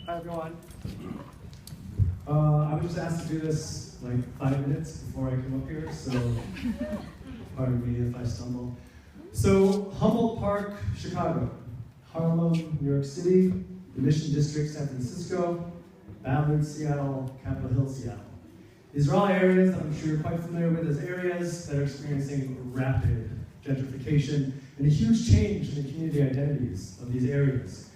Hi everyone. I was just asked to do this like 5 minutes before I come up here, so pardon me if I stumble. So, Humboldt Park, Chicago, Harlem, New York City, the Mission District, San Francisco, Ballard, Seattle, Capitol Hill, Seattle. These are all areas that I'm sure you're quite familiar with as areas that are experiencing rapid gentrification and a huge change in the community identities of these areas.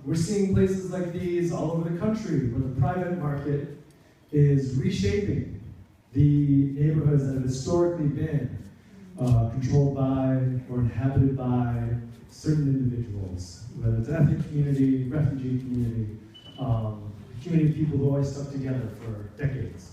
We're seeing places like these all over the country where the private market is reshaping the neighborhoods that have historically been controlled by or inhabited by certain individuals, whether it's an ethnic community, refugee community, community of people who always stuck together for decades.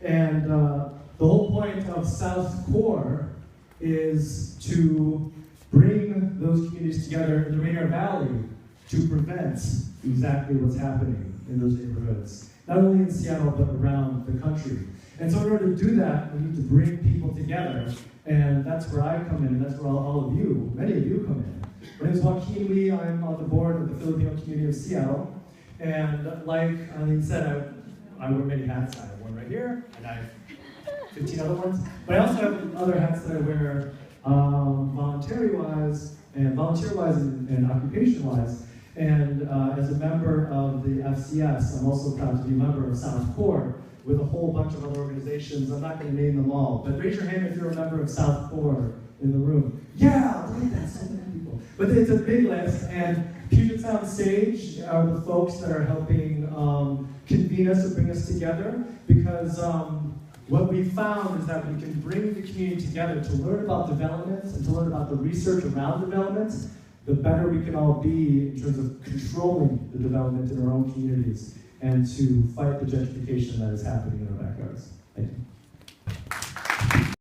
And the whole point of South Core is to bring those communities together in the Rainier Valley to prevent exactly what's happening in those neighborhoods, not only in Seattle, but around the country. And so in order to do that, we need to bring people together, and that's where I come in, and that's where all of you, many of you come in. My name is Joaquin Lee. I'm on the board of the Filipino community of Seattle, and like Eileen said, I wear many hats. I have one right here, and I have 15 other ones, but I also have other hats that I wear volunteer-wise and occupation-wise. And as a member of the FCS, I'm also proud to be a member of South Core with a whole bunch of other organizations. I'm not going to name them all, but raise your hand if you're a member of South Core in the room. Yeah, look at that, so many people. But it's a big list, and Puget Sound Sage are the folks that are helping convene us and bring us together, because what we found is that we can bring the community together to learn about developments and to learn about the research around developments, the better we can all be in terms of controlling the development in our own communities and to fight the gentrification that is happening in our backyards. Thank you.